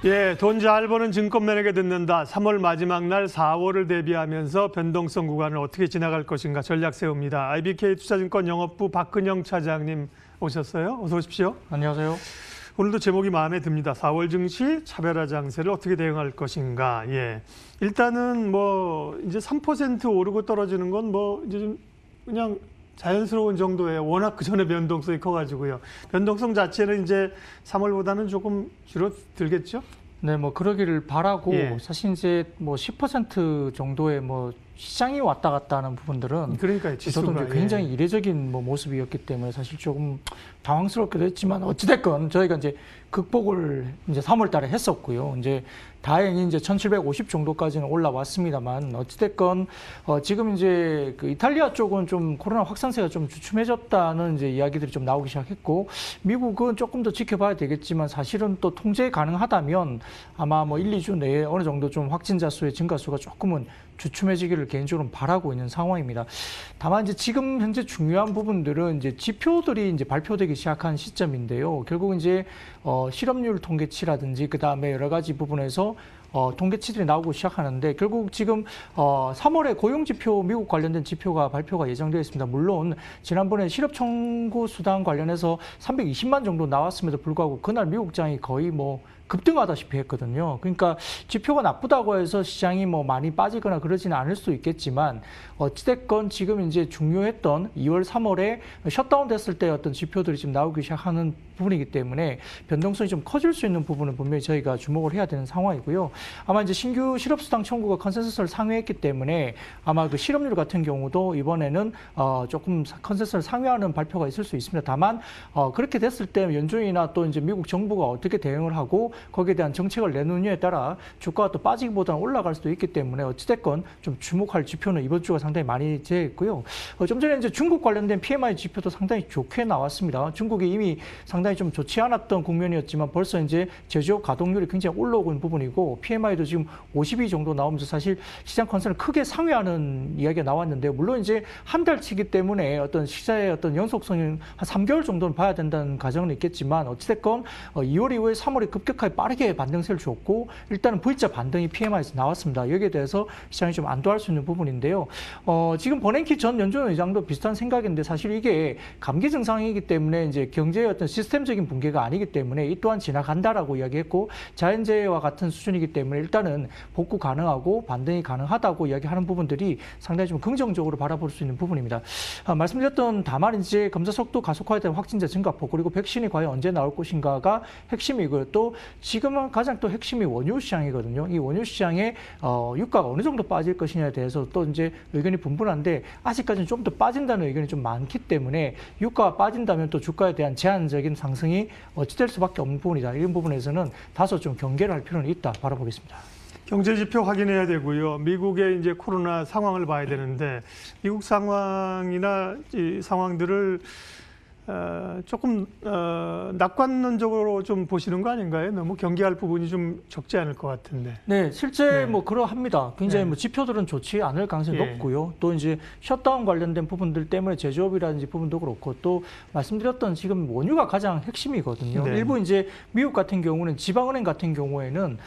예, 돈 잘 버는 증권맨에게 듣는다. 3월 마지막 날 4월을 대비하면서 변동성 구간을 어떻게 지나갈 것인가 전략 세웁니다. IBK 투자증권 영업부 박근영 차장님 오셨어요. 어서 오십시오. 안녕하세요. 오늘도 제목이 마음에 듭니다. 4월 증시 차별화 장세를 어떻게 대응할 것인가. 예, 일단은 뭐 이제 3% 오르고 떨어지는 건 뭐 이제 좀 그냥 자연스러운 정도예요. 워낙 그 전에 변동성이 커가지고요. 변동성 자체는 이제 3월보다는 조금 줄어들겠죠? 네, 뭐 그러기를 바라고 예. 사실 이제 뭐 10% 정도의 뭐 시장이 왔다 갔다 하는 부분들은 그러니까요. 저도 지수가, 이제 굉장히 예. 이례적인 뭐 모습이었기 때문에 사실 조금 당황스럽기도 했지만 어찌됐건 저희가 이제 극복을 이제 3월 달에 했었고요. 이제 다행히 이제 1750 정도까지는 올라왔습니다만 어찌됐건 지금 이제 그 이탈리아 쪽은 좀 코로나 확산세가 좀 주춤해졌다는 이제 이야기들이 좀 나오기 시작했고 미국은 조금 더 지켜봐야 되겠지만 사실은 또 통제 가능하다면 아마 뭐 1, 2주 내에 어느 정도 좀 확진자 수의 증가수가 조금은 주춤해지기를 개인적으로 바라고 있는 상황입니다. 다만 이제 지금 현재 중요한 부분들은 이제 지표들이 이제 발표되기 시작한 시점인데요. 결국 이제 실업률 통계치라든지 그 다음에 여러 가지 부분에서 통계치들이 나오고 시작하는데 결국 지금 3월에 고용지표 미국 관련된 지표가 발표가 예정되어 있습니다. 물론 지난번에 실업 청구 수당 관련해서 320만 정도 나왔음에도 불구하고 그날 미국장이 거의 뭐 급등하다시피 했거든요. 그러니까 지표가 나쁘다고 해서 시장이 뭐 많이 빠지거나 그러지는 않을 수 있겠지만 어찌됐건 지금 이제 중요했던 2월, 3월에 셧다운 됐을 때 어떤 지표들이 지금 나오기 시작하는 부분이기 때문에 변동성이 좀 커질 수 있는 부분은 분명히 저희가 주목을 해야 되는 상황이고요. 아마 이제 신규 실업수당 청구가 컨센서스를 상회했기 때문에 아마 그 실업률 같은 경우도 이번에는 조금 컨센서스를 상회하는 발표가 있을 수 있습니다. 다만 그렇게 됐을 때 연준이나 또 이제 미국 정부가 어떻게 대응을 하고 거기에 대한 정책을 내놓느냐에 따라 주가가 또 빠지기보다는 올라갈 수도 있기 때문에 어찌됐건 좀 주목할 지표는 이번 주가 상당히 많이 제했고요. 좀 전에 이제 중국 관련된 PMI 지표도 상당히 좋게 나왔습니다. 중국이 이미 상당히 좀 좋지 않았던 국면이었지만 벌써 이제 제조업 가동률이 굉장히 올라오고 있는 부분이고 PMI도 지금 52 정도 나오면서 사실 시장 컨센을 크게 상회하는 이야기가 나왔는데요. 물론 이제 한 달치기 때문에 어떤 시장의 어떤 연속성은 한 3개월 정도는 봐야 된다는 가정은 있겠지만 어찌됐건 2월 이후에 3월에 급격하게 빠르게 반등세를 줬고 일단은 V자 반등이 PMI에서 나왔습니다. 여기에 대해서 시장이 좀 안도할 수 있는 부분인데요. 지금 버냉키 전 연준 의장도 비슷한 생각인데 사실 이게 감기 증상이기 때문에 이제 경제의 어떤 시스템적인 붕괴가 아니기 때문에 이 또한 지나간다라고 이야기했고 자연재해와 같은 수준이기 때문에 일단은 복구 가능하고 반등이 가능하다고 이야기하는 부분들이 상당히 좀 긍정적으로 바라볼 수 있는 부분입니다. 말씀드렸던 다만 이제 검사 속도 가속화에 대한 확진자 증가폭 그리고 백신이 과연 언제 나올 것인가가 핵심이고요. 또 지금은 가장 또 핵심이 원유 시장이거든요. 이 원유 시장의 유가가 어느 정도 빠질 것이냐에 대해서 또 이제 의견이 분분한데 아직까지는 좀 더 빠진다는 의견이 좀 많기 때문에 유가가 빠진다면 또 주가에 대한 제한적인 상승이 어찌될 수밖에 없는 부분이다. 이런 부분에서는 다소 좀 경계를 할 필요는 있다 바라보겠습니다. 경제 지표 확인해야 되고요. 미국의 이제 코로나 상황을 봐야 되는데 미국 상황이나 이 상황들을 조금 낙관론적으로 좀 보시는 거 아닌가요? 너무 경계할 부분이 좀 적지 않을 것 같은데. 네, 실제 네. 뭐 그러합니다. 굉장히 네. 뭐 지표들은 좋지 않을 가능성이 예. 높고요. 또 이제 셧다운 관련된 부분들 때문에 제조업이라든지 부분도 그렇고 또 말씀드렸던 지금 원유가 가장 핵심이거든요. 네. 일부 이제 미국 같은 경우는 지방은행 같은 경우에는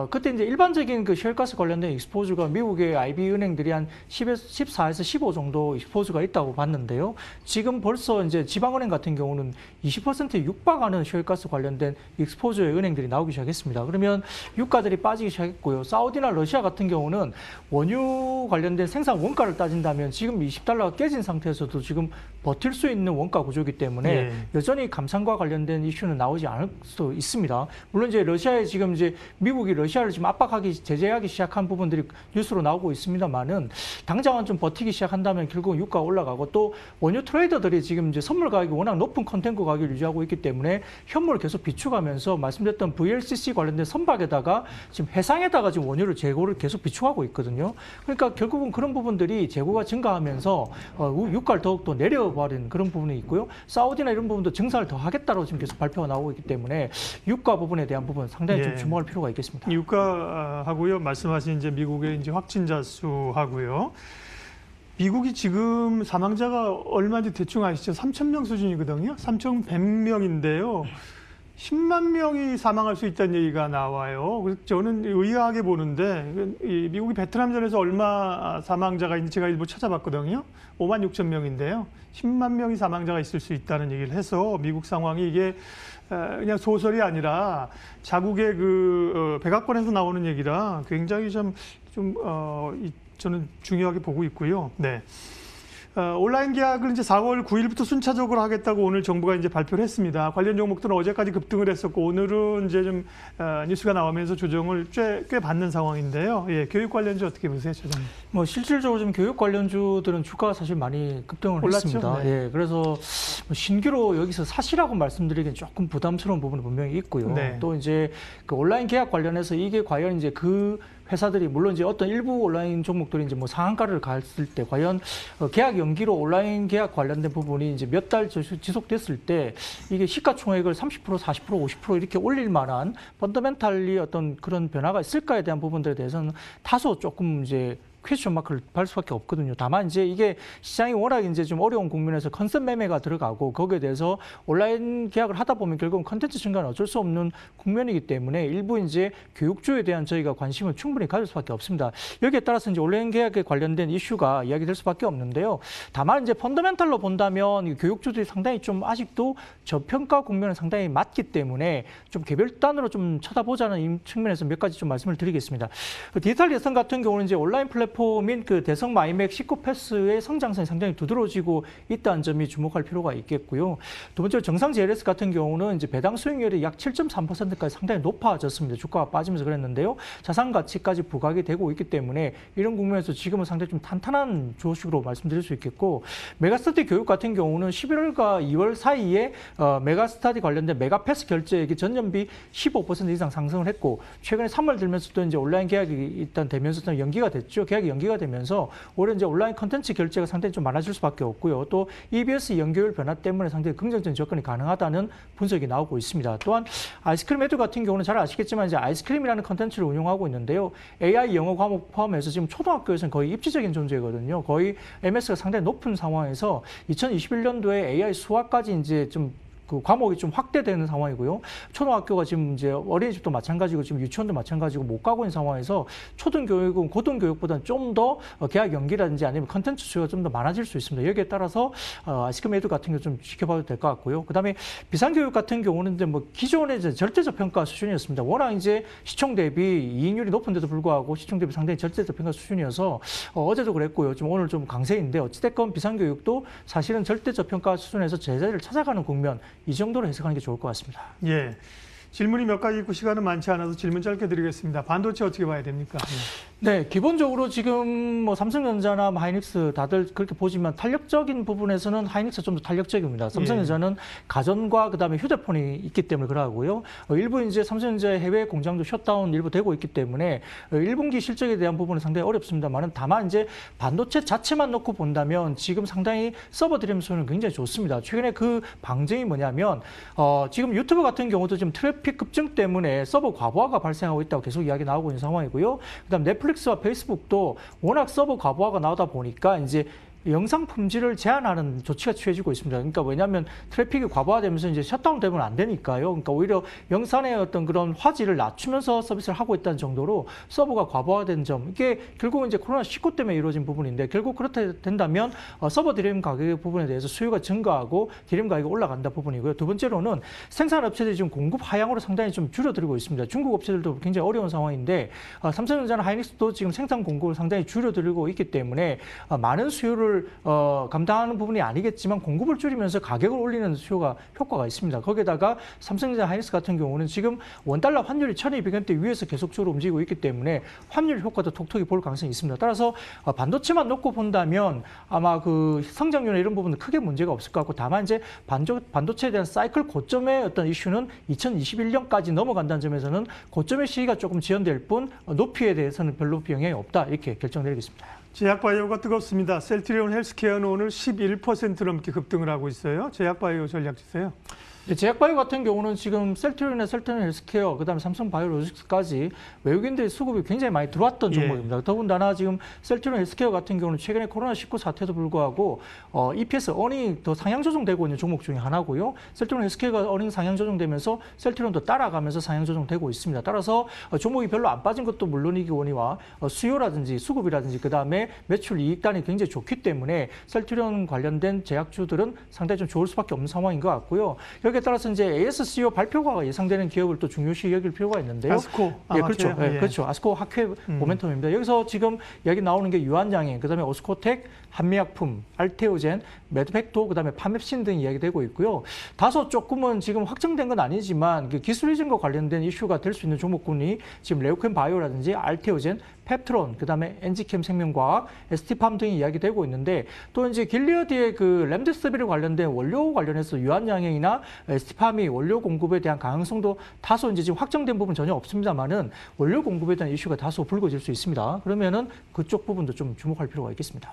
그때 이제 일반적인 그 쉘가스 관련된 익스포즈가 미국의 IB 은행들이 한 14에서 15 정도 익스포즈가 있다고 봤는데요. 지금 벌써 이제 지방은행 같은 경우는 20%에 육박하는 쉘가스 관련된 익스포저의 은행들이 나오기 시작했습니다. 그러면 유가들이 빠지기 시작했고요. 사우디나 러시아 같은 경우는 원유 관련된 생산 원가를 따진다면 지금 20달러가 깨진 상태에서도 지금 버틸 수 있는 원가 구조이기 때문에 예. 여전히 감산과 관련된 이슈는 나오지 않을 수 있습니다. 물론 이제 러시아에 지금 이제 미국이 러시아를 지금 제재하기 시작한 부분들이 뉴스로 나오고 있습니다만은 당장은 좀 버티기 시작한다면 결국 유가가 올라가고 또 원유 트레이더들이 지금 이제 선물 가격이 워낙 높은 컨텐츠 가격을 유지하고 있기 때문에 현물을 계속 비축하면서 말씀드렸던 VLCC 관련된 선박에다가 지금 해상에다가 지금 원유를 재고를 계속 비축하고 있거든요. 그러니까 결국은 그런 부분들이 재고가 증가하면서 유가를 더욱더 내려버린 그런 부분이 있고요. 사우디나 이런 부분도 증산을 더 하겠다고 지금 계속 발표가 나오고 있기 때문에 유가 부분에 대한 부분 상당히 좀 주목할 필요가 있겠습니다. 유가하고요. 말씀하신 이제 미국의 이제 확진자 수하고요. 미국이 지금 사망자가 얼마인지 대충 아시죠? 3,000명 수준이거든요. 3,100명인데요. 10만 명이 사망할 수 있다는 얘기가 나와요. 그래서 저는 의아하게 보는데 이 미국이 베트남전에서 얼마 사망자가 있는지 제가 일부 찾아봤거든요. 5만 6천 명인데요. 10만 명이 사망자가 있을 수 있다는 얘기를 해서 미국 상황이 이게 그냥 소설이 아니라 자국의 그 백악관에서 나오는 얘기라 굉장히 저는 중요하게 보고 있고요. 네. 온라인 계약을 이제 4월 9일부터 순차적으로 하겠다고 오늘 정부가 이제 발표를 했습니다. 관련 종목들은 어제까지 급등을 했었고 오늘은 이제 좀 뉴스가 나오면서 조정을 꽤 받는 상황인데요. 예, 교육 관련주 어떻게 보세요, 조정님? 뭐 실질적으로 좀 교육 관련주들은 주가가 사실 많이 급등을 올랐죠? 했습니다. 네. 예, 그래서 신규로 여기서 사시라고 말씀드리기엔 조금 부담스러운 부분이 분명히 있고요. 네. 또 이제 그 온라인 계약 관련해서 이게 과연 이제 그 회사들이 물론 이제 어떤 일부 온라인 종목들이 이제 뭐 상한가를 갔을 때 과연 계약 연기로 온라인 계약 관련된 부분이 이제 몇 달 지속됐을 때 이게 시가총액을 30%, 40%, 50% 이렇게 올릴 만한 펀더멘탈리 어떤 그런 변화가 있을까에 대한 부분들에 대해서는 다소 조금 이제 퀘스천 마크를 달 수밖에 없거든요. 다만 이제 이게 시장이 워낙 이제 좀 어려운 국면에서 컨셉 매매가 들어가고 거기에 대해서 온라인 계약을 하다 보면 결국은 컨텐츠 증가는 어쩔 수 없는 국면이기 때문에 일부 이제 교육주에 대한 저희가 관심을 충분히 가질 수밖에 없습니다. 여기에 따라서 이제 온라인 계약에 관련된 이슈가 이야기될 수밖에 없는데요. 다만 이제 펀더멘탈로 본다면 이 교육주들이 상당히 좀 아직도 저평가 국면은 상당히 맞기 때문에 좀 개별 단으로 좀 쳐다보자는 이 측면에서 몇 가지 좀 말씀을 드리겠습니다. 디지털 예선 같은 경우는 이제 온라인 플랫폼인 그 대성 마이맥 19 패스의 성장성이 상당히 두드러지고 있다는 점이 주목할 필요가 있겠고요. 두 번째로 정상 JLS 같은 경우는 이제 배당 수익률이 약 7.3%까지 상당히 높아졌습니다. 주가가 빠지면서 그랬는데요. 자산 가치까지 부각이 되고 있기 때문에 이런 국면에서 지금은 상당히 좀 탄탄한 주식으로 말씀드릴 수 있겠고, 메가스터디 교육 같은 경우는 11월과 2월 사이에 메가스터디 관련된 메가패스 결제액이 전년비 15% 이상 상승을 했고, 최근에 3월 들면서 또 이제 온라인 계약이 일단 되면서 좀 연기가 됐죠. 계약이 연기가 되면서 올해 이제 온라인 컨텐츠 결제가 상당히 좀 많아질 수밖에 없고요. 또 EBS 연계율 변화 때문에 상당히 긍정적인 접근이 가능하다는 분석이 나오고 있습니다. 또한 아이스크림 애드 같은 경우는 잘 아시겠지만 이제 아이스크림이라는 컨텐츠를 운영하고 있는데요. AI 영어 과목 포함해서 지금 초등학교에서는 거의 입지적인 존재거든요. 거의 MS가 상당히 높은 상황에서 2021년도에 AI 수학까지 이제 좀 그 과목이 좀 확대되는 상황이고요. 초등학교가 지금 이제 어린이집도 마찬가지고 지금 유치원도 마찬가지고 못 가고 있는 상황에서 초등교육은 고등교육보다는 좀 더 계약 연기라든지 아니면 컨텐츠 수요가 좀 더 많아질 수 있습니다. 여기에 따라서 아이스크림 애드 같은 경우 좀 지켜봐도 될 것 같고요. 그다음에 비상교육 같은 경우는 이제 뭐 기존의 이제 절대적 평가 수준이었습니다. 워낙 이제 시총 대비 이익률이 높은데도 불구하고 시총 대비 상당히 절대적 평가 수준이어서 어제도 그랬고요. 지금 오늘 좀 강세인데 어찌됐건 비상교육도 사실은 절대적 평가 수준에서 제자리를 찾아가는 국면, 이 정도로 해석하는 게 좋을 것 같습니다. 예. 질문이 몇 가지 있고 시간은 많지 않아서 질문 짧게 드리겠습니다. 반도체 어떻게 봐야 됩니까? 네, 기본적으로 지금 뭐 삼성전자나 하이닉스 다들 그렇게 보지만 탄력적인 부분에서는 하이닉스가 좀 더 탄력적입니다. 삼성전자는 가전과 그다음에 휴대폰이 있기 때문에 그러고요. 일부 이제 삼성전자의 해외 공장도 셧다운 일부 되고 있기 때문에 1분기 실적에 대한 부분은 상당히 어렵습니다만 다만 이제 반도체 자체만 놓고 본다면 지금 상당히 서버 드림수는 굉장히 좋습니다. 최근에 그 방증이 뭐냐면 지금 유튜브 같은 경우도 지금 트래픽 급증 때문에 서버 과부하가 발생하고 있다고 계속 이야기 나오고 있는 상황이고요. 그다음 넷플릭스와 페이스북도 워낙 서버 과부하가 나오다 보니까 이제 영상 품질을 제한하는 조치가 취해지고 있습니다. 그러니까 왜냐하면 트래픽이 과부하되면서 이제 셧다운 되면 안 되니까요. 그러니까 오히려 영상의 어떤 그런 화질을 낮추면서 서비스를 하고 있다는 정도로 서버가 과부하된 점, 이게 결국은 이제 코로나19 때문에 이루어진 부분인데 결국 그렇게 된다면 서버 디램 가격 부분에 대해서 수요가 증가하고 디램 가격이 올라간다 부분이고요. 두 번째로는 생산업체들이 지금 공급 하향으로 상당히 좀 줄어들고 있습니다. 중국 업체들도 굉장히 어려운 상황인데 삼성전자나 하이닉스도 지금 생산 공급을 상당히 줄여들고 있기 때문에 많은 수요를 감당하는 부분이 아니겠지만 공급을 줄이면서 가격을 올리는 수요가 효과가 있습니다. 거기에다가 삼성전자 하이닉스 같은 경우는 지금 원달러 환율이 1200원대 위에서 계속적으로 움직이고 있기 때문에 환율 효과도 톡톡히 볼 가능성이 있습니다. 따라서 반도체만 놓고 본다면 아마 그 성장률이나 이런 부분은 크게 문제가 없을 것 같고 다만 이제 반도체에 대한 사이클 고점의 어떤 이슈는 2021년까지 넘어간다는 점에서는 고점의 시기가 조금 지연될 뿐 높이에 대해서는 별로 영향이 없다 이렇게 결정드리겠습니다. 제약바이오가 뜨겁습니다. 셀트리온 헬스케어는 오늘 11% 넘게 급등을 하고 있어요. 제약바이오 전략 주세요. 제약바이오 같은 경우는 지금 셀트리온이나 셀트리온 헬스케어, 그다음에 삼성바이오로직스까지 외국인들의 수급이 굉장히 많이 들어왔던 예. 종목입니다. 더군다나 지금 셀트리온 헬스케어 같은 경우는 최근에 코로나19 사태도 불구하고 EPS 어닝이 더 상향 조정되고 있는 종목 중에 하나고요. 셀트리온 헬스케어가 어닝 상향 조정되면서 셀트리온도 따라가면서 상향 조정되고 있습니다. 따라서 종목이 별로 안 빠진 것도 물론이거니와 수요라든지 수급이라든지 그다음에 매출 이익단이 굉장히 좋기 때문에 셀트리온 관련된 제약주들은 상당히 좀 좋을 수밖에 없는 상황인 것 같고요. 여기에 따라서 이제 ASCO 발표가 예상되는 기업을 또 중요시 여길 필요가 있는데요. 아스코. 예, 그렇죠. 예, 그렇죠. 아스코 학회 모멘텀입니다. 여기서 지금 여기 나오는 게 유한양행, 그다음에 오스코텍, 한미약품, 알테오젠, 메드팩토, 그다음에 파맵신 등 이야기되고 있고요. 다소 조금은 지금 확정된 건 아니지만 그 기술 이전과 관련된 이슈가 될 수 있는 종목군이 지금 레오캠 바이오라든지 알테오젠, 펩트론, 그다음에 엔지캠 생명과학, ST팜 등이 이야기되고 있는데 또 이제 길리어드의 그 렘데스비르 관련된 원료 관련해서 유한양행이나 ST팜이 원료 공급에 대한 가능성도 다소 이제 지금 확정된 부분 전혀 없습니다만은 원료 공급에 대한 이슈가 다소 불거질 수 있습니다. 그러면은 그쪽 부분도 좀 주목할 필요가 있겠습니다.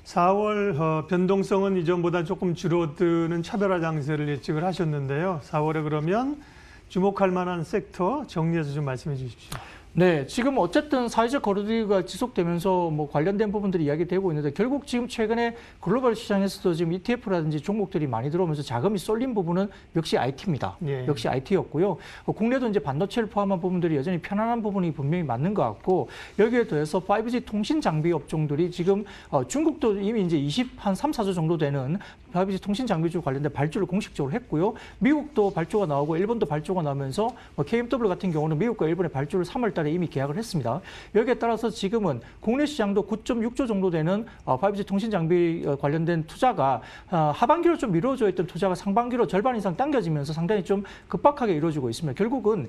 4월 변동성은 이전보다 조금 줄어드는 차별화 장세를 예측을 하셨는데요. 4월에 그러면 주목할 만한 섹터 정리해서 좀 말씀해 주십시오. 네, 지금 어쨌든 사회적 거리두기가 지속되면서 뭐 관련된 부분들이 이야기되고 있는데 결국 지금 최근에 글로벌 시장에서도 지금 ETF라든지 종목들이 많이 들어오면서 자금이 쏠린 부분은 역시 IT입니다. 예. 역시 IT였고요. 국내도 이제 반도체를 포함한 부분들이 여전히 편안한 부분이 분명히 맞는 것 같고 여기에 더해서 5G 통신 장비 업종들이 지금 중국도 이미 이제 3, 4조 정도 되는 5G 통신 장비주 관련된 발주를 공식적으로 했고요. 미국도 발주가 나오고 일본도 발주가 나오면서 KMW 같은 경우는 미국과 일본의 발주를 3월 달에 이미 계약을 했습니다. 여기에 따라서 지금은 국내 시장도 9.6조 정도 되는 5G 통신 장비 관련된 투자가 하반기로 좀 미뤄져 있던 투자가 상반기로 절반 이상 당겨지면서 상당히 좀 급박하게 이루어지고 있습니다. 결국은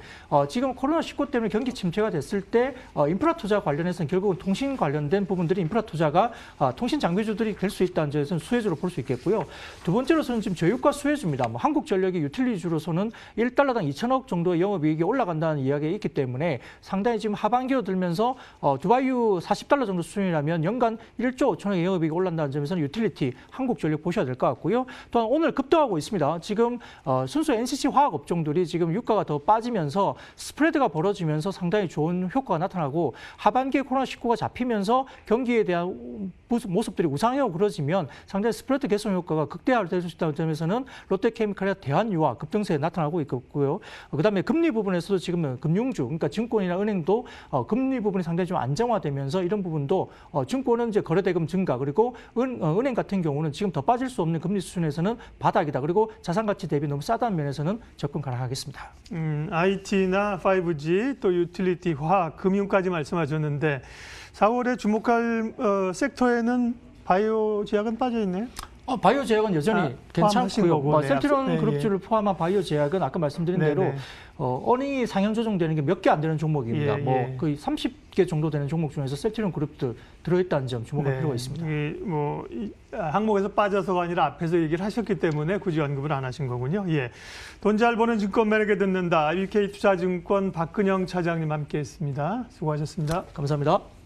지금 코로나19 때문에 경기 침체가 됐을 때 인프라 투자 관련해서는 결국은 통신 관련된 부분들이 인프라 투자가 통신 장비주들이 될 수 있다는 점에서는 수혜주로 볼 수 있겠고요. 두 번째로서는 지금 저유가 수혜주입니다. 뭐 한국전력이 유틸리주로서는 1달러당 2천억 정도의 영업이익이 올라간다는 이야기가 있기 때문에 상당히 지금 하반기로 들면서 두바이유 40달러 정도 수준이라면 연간 1조 5천억의 영업이익이 올라간다는 점에서는 유틸리티 한국전력 보셔야 될 것 같고요. 또한 오늘 급등하고 있습니다. 지금 순수 NCC 화학 업종들이 지금 유가가 더 빠지면서 스프레드가 벌어지면서 상당히 좋은 효과가 나타나고 하반기에 코로나19가 잡히면서 경기에 대한 모습들이 우상향으로 그려지면 상당히 스프레드 개선 효과가 극대화될 수 있다는 점에서는 롯데케미칼이나 대한유화 급등세에 나타나고 있고요. 그다음에 금리 부분에서도 지금 금융주, 그러니까 증권이나 은행도 금리 부분이 상당히 좀 안정화되면서 이런 부분도 증권은 이제 거래대금 증가 그리고 은행 같은 경우는 지금 더 빠질 수 없는 금리 수준에서는 바닥이다. 그리고 자산 가치 대비 너무 싸다는 면에서는 접근 가능하겠습니다. IT나 5G 또 유틸리티, 화학, 금융까지 말씀하셨는데 4월에 주목할 섹터에는 바이오 제약은 빠져 있네요. 바이오 제약은 여전히 괜찮고요. 거고, 네. 셀트리온 그룹주를 포함한 바이오 제약은 아까 말씀드린 대로 어닝이 상향 조정되는 게 몇 개 안 되는 종목입니다. 뭐 거의 30개 정도 되는 종목 중에서 셀트리온 그룹도 들어있다는 점 주목할 필요가 있습니다. 이 항목에서 빠져서가 아니라 앞에서 얘기를 하셨기 때문에 굳이 언급을 안 하신 거군요. 예. 돈 잘 버는 증권 매력에 듣는다. UK투자증권 박근영 차장님 함께했습니다. 수고하셨습니다. 감사합니다.